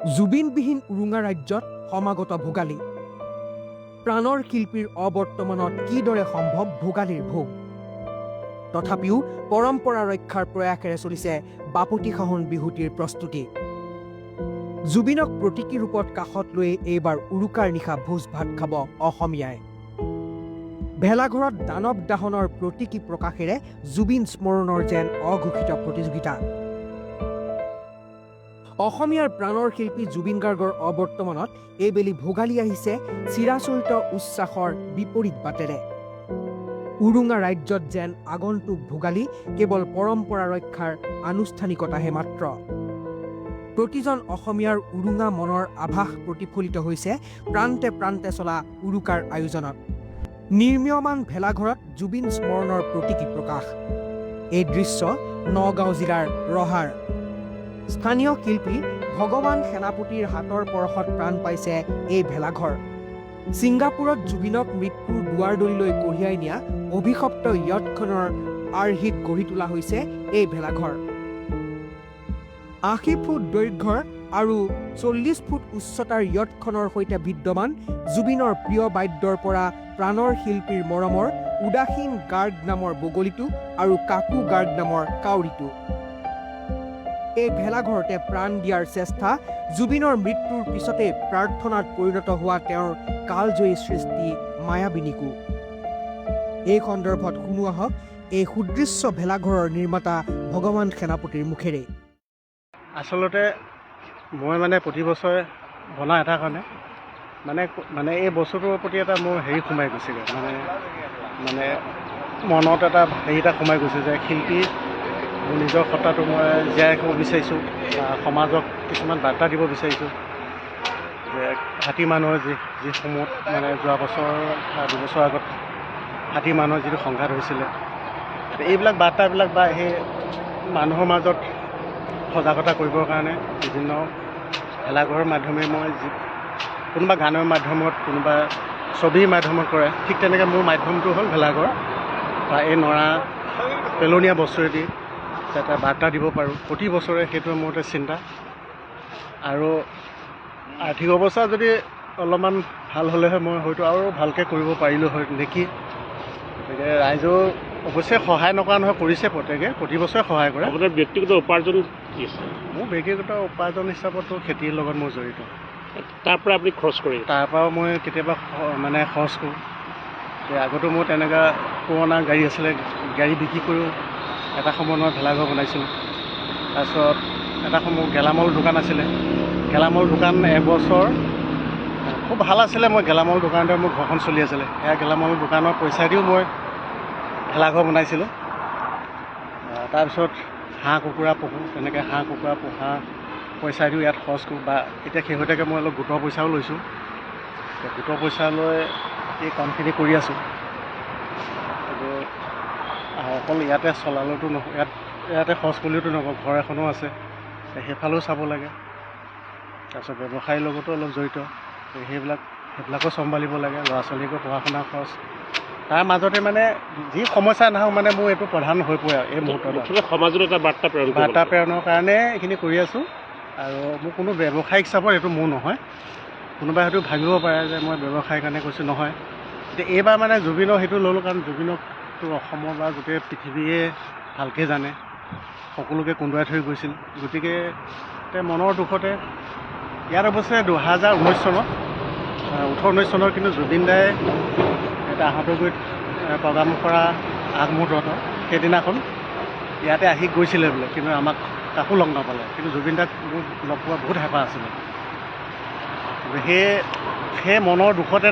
জুবিনবিহীন উৰুঙা ৰাজ্যত সমাগত ভোগালী। প্ৰাণৰ শিল্পীৰ অবৰ্তমানত কিদৰে সম্ভৱ ভোগালীৰ ভোগ? তথাপিও পৰম্পৰা ৰক্ষাৰ প্ৰয়াসেৰে চলিছে বাপতিসাহোন বিহুটিৰ প্ৰস্তুতি। জুবিনক প্ৰতীকী ৰূপত কাষত লৈ এইবাৰ উৰুকাৰ নিশা ভোজ ভাত খাব অসমীয়াই। ভেলাঘৰত দানৱ দাহনৰ প্ৰতীকী প্ৰকাশেৰে জুবিন স্মৰণৰ যেন অঘোষিত প্ৰতিযোগিতা। অসমীয়াৰ প্ৰাণৰ শিল্পী জুবিন গাৰ্গৰ অবৰ্তমানত এইবেলি ভোগালী আহিছে চিৰাচৰিত উচ্ছ্বাসৰ বিপৰীত বাটেৰে। উৰুঙা ৰাজ্যত যেন আগন্তুক ভোগালী কেৱল পৰম্পৰা ৰক্ষাৰ আনুষ্ঠানিকতাহে মাত্ৰ। প্ৰতিজন অসমীয়াৰ উৰুঙা মনৰ আভাস প্ৰতিফলিত হৈছে প্ৰান্তে প্ৰান্তে চলা উৰুকাৰ আয়োজনত। নিৰ্মীয়মান ভেলাঘৰত জুবিন স্মৰণৰ প্ৰতীকী প্ৰকাশ। এই দৃশ্য নগাঁও জিলাৰ ৰহাৰ। স্থানীয় শিল্পী ভগৱান সেনাপতিৰ হাতৰ পৰশত প্ৰাণ পাইছে এই ভেলাঘৰ। ছিংগাপুৰত জুবিনক মৃত্যুৰ দুৱাৰদলিলৈ কঢ়িয়াই নিয়া অভিশপ্ত য়টখনৰ আৰ্হিত গঢ়ি তোলা হৈছে এই ভেলাঘৰ। ৮০ ফুট দৈৰ্ঘ্যৰ আৰু ৪০ ফুট উচ্চতাৰ য়টখনৰ সৈতে বিদ্যমান জুবিনৰ প্ৰিয় বাদ্যৰ পৰা প্ৰাণৰ শিল্পীৰ মৰমৰ উদাসীন গাৰ্গ নামৰ বগলীটো আৰু কাকু গাৰ্গ নামৰ কাউৰীটো। এই ভেলাঘৰতে প্ৰাণ দিয়াৰ চেষ্টা জুবিনৰ মৃত্যুৰ পিছতে প্ৰাৰ্থনাত পৰিণত হোৱা তেওঁৰ কালজয়ী সৃষ্টি মায়াবিনীকো। এই সন্দৰ্ভত শুনো আহক এই সুদৃশ্য ভেলাঘৰৰ নিৰ্মাতা ভগৱান সেনাপতিৰ মুখেৰে। আচলতে মই প্ৰতি বছৰে বনাওঁ এটা কাৰণে মানে এই বস্তুটোৰ প্ৰতি এটা মোৰ সোমাই গৈছেগৈ মানে মনত এটা এটা সোমাই গৈছে যে শিল্পী মোৰ নিজৰ সত্তাটো মই জীয়াই ৰাখিব বিচাৰিছোঁ, সমাজক কিছুমান বাৰ্তা দিব বিচাৰিছোঁ যে হাতী মানুহৰ যিসমূহত যোৱা বছৰ ২ বছৰ আগত হাতী মানুহৰ যিটো সংঘাত হৈছিলে, এইবিলাক বাৰ্তাবিলাক বা সেই মানুহৰ মাজত সজাগতা কৰিবৰ কাৰণে বিভিন্ন ভেলাঘৰৰ মাধ্যমে মই কোনোবা গানৰ মাধ্যমত, কোনোবা ছবিৰ মাধ্যমত কৰে, ঠিক তেনেকৈ মোৰ মাধ্যমটো হ'ল ভেলাঘৰ বা এই নৰা পেলনীয়া বস্তুৱেদি যাতে বাৰ্তা দিব পাৰোঁ প্ৰতি বছৰে, সেইটো মোৰ এটা চিন্তা। আৰু আৰ্থিক অৱস্থা যদি অলপমান ভাল হ'লেহে মই হয়তো আৰু ভালকৈ কৰিব পাৰিলোঁ হয় নেকি। গতিকে ৰাইজেও অৱশ্যে সহায় নকৰা নহয়, কৰিছে প্ৰত্যেকে, প্ৰতি বছৰে সহায় কৰে। আপোনাৰ ব্যক্তিগত উপাৰ্জন কি আছে? মোৰ ব্যক্তিগত উপাৰ্জন হিচাপতো খেতিৰ লগত মই জড়িত। তাৰ পৰা আপুনি খৰচ কৰি? তাৰ পৰাও মই কেতিয়াবা খৰচ কৰোঁ। আগতো মোৰ তেনেকুৱা পুৰণা গাড়ী আছিলে, গাড়ী বিক্ৰী কৰিও এটা সময়ত মই ভেলাঘৰ বনাইছিলোঁ। তাৰপিছত এটা সময় গেলামাল দোকান আছিলে, গেলামাল দোকান এবছৰ খুব ভাল আছিলে, মই গেলামাল দোকানতে মোৰ ঘৰখন চলি আছিলে। সেয়া গেলামাল দোকানৰ পইচা দিও মই ভেলাঘৰ বনাইছিলোঁ। তাৰপিছত হাঁহ কুকুৰা পোহোঁ, তেনেকৈ হাঁহ কুকুৰা পোহা পইচা দিও ইয়াত খৰচ কৰোঁ। বা এতিয়া শেহতীয়াকৈ মই অলপ গোটৰ পইচাও লৈছোঁ। গোটৰ পইচা লৈ এই কামখিনি কৰি আছোঁ। অকল ইয়াতে চলালেতো নহয়, ইয়াতে খৰচ কৰিলেওতো নহয়, ঘৰ এখনো আছে, সেইফালেও চাব লাগে। তাৰপিছত ব্যৱসায়ৰ লগতো অলপ জড়িত, সেইবিলাকো চম্ভালিব লাগে, ল'ৰা ছোৱালীকো পঢ়া শুনা খৰচ। তাৰ মাজতে যি সমস্যা নাহক মোৰ এইটো প্ৰধান হৈ পৰে আৰু এই মুহূৰ্তত। সমাজত এটা বাৰ্তা প্ৰেৰণৰ কাৰণে এইখিনি কৰি আছোঁ। আৰু মোৰ কোনো ব্যৱসায়িক হিচাপত এইটো মোৰ নহয়। কোনোবাই হয়তো ভাবিব পাৰে যে মই ব্যৱসায়ৰ কাৰণে কৈছোঁ, নহয়। এতিয়া এইবাৰ জুবিনৰ সেইটো ল'লোঁ, কাৰণ জুবিনকতো অসমৰ বা গোটেই পৃথিৱীয়ে ভালকৈ জানে, সকলোকে কন্দুৱাই থৈ গৈছিল। গতিকে মনৰ দুখতে ইয়াত অৱশ্যে 2019 চনত 18-19 চনত কিন্তু জুবিন দাই এটা আহতগুৰিত প্ৰগ্ৰাম কৰা আগমুহূৰ্তত সেইদিনাখন ইয়াতে আহি গৈছিলে বোলে, কিন্তু আমাক কাকো লগ নাপালে। কিন্তু জুবিন দাক মোক লগ পোৱা বহুত হেঁপাহ আছিলে। সেই মনৰ দুখতে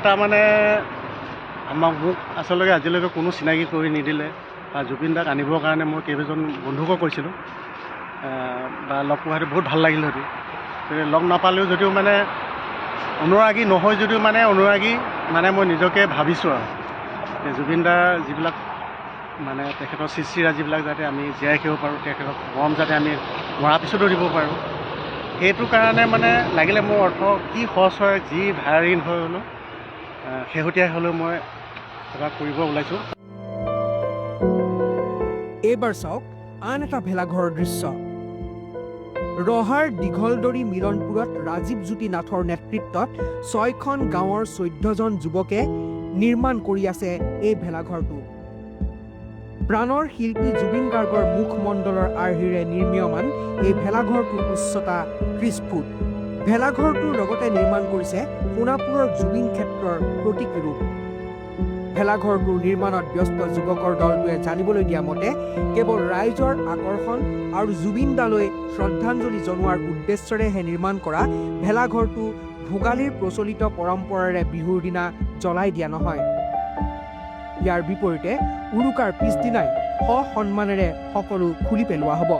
মোক আচলতে আজিলৈকে কোনো চিনাকি কৰি নিদিলে। বা জুবিন দাক আনিবৰ কাৰণে মই কেইবাজন বন্ধুকো কৈছিলোঁ, বা লগ পোৱাটো বহুত ভাল লাগিল হয়তো। লগ নাপালেও যদিও অনুৰাগী নহয় যদিও অনুৰাগী মই নিজকে ভাবিছোঁ আৰু জুবিন দাৰ যিবিলাক তেখেতৰ সৃষ্টিৰাজিবিলাক যাতে আমি জীয়াই ৰাখিব পাৰোঁ, তেখেতক মৰম যাতে আমি মৰাৰ পিছতো দিব পাৰোঁ। সেইটো কাৰণে লাগিলে মোৰ অৰ্থ কি খৰচ হয়, যি ধাৰ ঋণ হৈ হ'লেও শেহতীয়া হ'লেও মই কিবা কৰিব ওলাইছোঁ। এইবাৰ চাওক আন এটা ভেলাঘৰৰ দৃশ্য। ৰহাৰ দীঘলদৰী মিলনপুৰত ৰাজীৱ জ্যোতি নাথৰ নেতৃত্বত 6খন গাঁৱৰ 14জন যুৱকে নিৰ্মাণ কৰি আছে এই ভেলাঘৰটো। প্ৰাণৰ শিল্পী জুবিন গাৰ্গৰ মুখমণ্ডলৰ আৰ্হিৰে নিৰ্মীয়মান এই ভেলাঘৰটোৰ উচ্চতা 30 ফুট। ভেলাঘৰটোৰ লগতে নিৰ্মাণ কৰিছে সোণাপুৰৰ জুবিন ক্ষেত্ৰৰ প্ৰতীকী ৰূপ। ভেলাঘৰটোৰ নিৰ্মাণত ব্যস্ত যুৱকৰ দলটোৱে জানিবলৈ দিয়া মতে কেৱল ৰাইজৰ আকৰ্ষণ আৰু জুবিন দালৈ শ্ৰদ্ধাঞ্জলি জনোৱাৰ উদ্দেশ্যৰেহে নিৰ্মাণ কৰা ভেলাঘৰটো ভোগালীৰ প্ৰচলিত পৰম্পৰাৰে বিহুৰ দিনা জ্বলাই দিয়া নহয়। ইয়াৰ বিপৰীতে উৰুকাৰ পিছদিনাই সন্মানেৰে সকলো খুলি পেলোৱা হ'ব।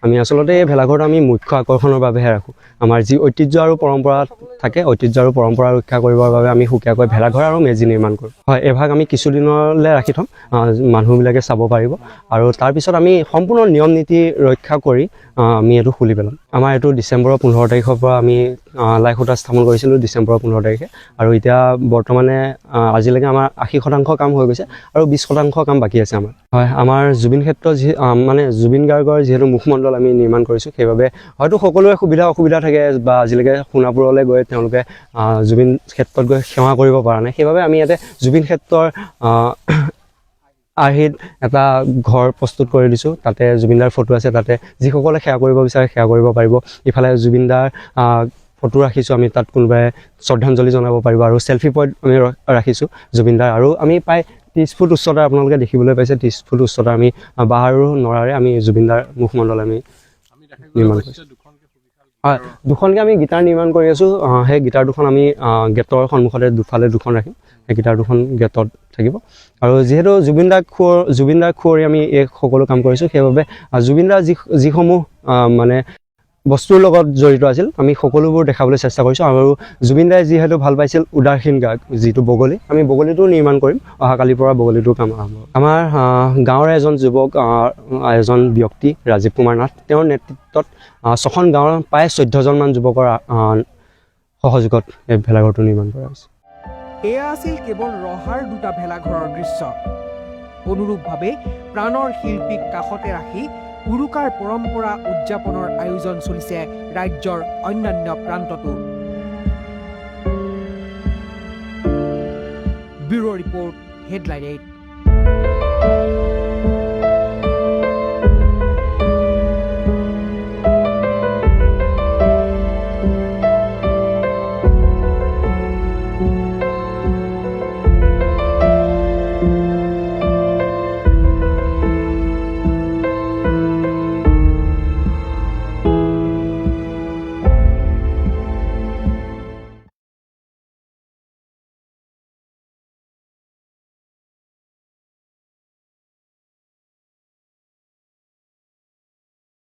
আমি আচলতে এই ভেলাঘৰটো আমি মুখ্য আকৰ্ষণৰ বাবেহে ৰাখোঁ। আমাৰ যি ঐতিহ্য আৰু পৰম্পৰা থাকে, ঐতিহ্য আৰু পৰম্পৰা ৰক্ষা কৰিবৰ বাবে আমি সুকীয়াকৈ ভেলাঘৰ আৰু মেজি নিৰ্মাণ কৰোঁ। হয়, এভাগ আমি কিছুদিনলৈ ৰাখি থ'ম, মানুহবিলাকে চাব পাৰিব। আৰু তাৰপিছত আমি সম্পূৰ্ণ নিয়ম নীতি ৰক্ষা কৰি আমি এইটো খুলি পেলাম। আমাৰ এইটো ডিচেম্বৰৰ 15 তাৰিখৰ পৰা আমি লাই খুঁটা স্থাপন কৰিছিলোঁ, ডিচেম্বৰৰ 15 তাৰিখে। আৰু এতিয়া বৰ্তমানে আজিলৈকে আমাৰ 80% কাম হৈ গৈছে আৰু 20% কাম বাকী আছে আমাৰ। হয়, আমাৰ জুবিন ক্ষেত্ৰ মানে জুবিন গাৰ্গৰ যিহেতু মুখমণ্ডল আমি নিৰ্মাণ কৰিছোঁ, সেইবাবে হয়তো সকলোৰে সুবিধা অসুবিধা থাকে বা আজিলৈকে সোণাপুৰলৈ গৈ তেওঁলোকে জুবিন ক্ষেত্ৰত গৈ সেৱা কৰিব পৰা নাই। সেইবাবে আমি ইয়াতে জুবিন ক্ষেত্ৰৰ আৰ্হিত এটা ঘৰ প্ৰস্তুত কৰি দিছোঁ। তাতে জুবিনদাৰ ফটো আছে, তাতে যিসকলে সেৱা কৰিব বিচাৰে সেৱা কৰিব পাৰিব। ইফালে জুবিনদাৰ ফটো ৰাখিছোঁ আমি, তাত কোনোবাই শ্ৰদ্ধাঞ্জলি জনাব পাৰিব। আৰু চেল্ফি পইণ্ট আমি ৰাখিছোঁ জুবিনদাৰ। আৰু আমি প্ৰায় 30 ফুট উচ্চতা আপোনালোকে দেখিবলৈ পাইছে, 30 ফুট উচ্চতা আমি বাঁহ আৰু নৰাৰে আমি জুবিনদাৰ মুখমণ্ডল আমি নিৰ্মাণ কৰিছোঁ। হয়, দুখনকৈ আমি গীটাৰ নিৰ্মাণ কৰি আছোঁ। সেই গীটাৰ দুখন আমি গেটৰ সন্মুখতে দুফালে দুখন ৰাখিম। সেই গীটাৰ দুখন গেটত থাকিব। আৰু যিহেতু জুবিনদাৰ খুৱৰি আমি এই সকলো কাম কৰিছোঁ, সেইবাবে জুবিনদাৰ যিসমূহ মানে বস্তুৰ লগত জড়িত আছিল আমি সকলোবোৰ দেখাবলৈ চেষ্টা কৰিছোঁ। আৰু জুবিনদাই যিহেতু ভাল পাইছিল উদাসীন গায়ক যিটো বগলী, আমি বগলীটো নিৰ্মাণ কৰিম। অহাকালিৰ পৰা বগলীটোৰ কাম আৰম্ভ হ'ব। আমাৰ গাঁৱৰ এজন যুৱক, এজন ব্যক্তি ৰাজীৱ কুমাৰ নাথ, তেওঁৰ নেতৃত্বত 6খন গাঁৱৰ প্ৰায় 14জনমান যুৱকৰ সহযোগত এই ভেলাঘৰটো নিৰ্মাণ কৰা হৈছে। এয়া আছিল কেৱল ৰহাৰ দুটা ভেলাঘৰৰ দৃশ্য। অনুৰূপভাৱে প্ৰাণৰ শিল্পীক কাষতে ৰাখি উৰুকাৰ পৰম্পৰা উদযাপনৰ আয়োজন চলিছে ৰাজ্যৰ অন্যান্য প্ৰান্ততো। Bureau' report, headline 8।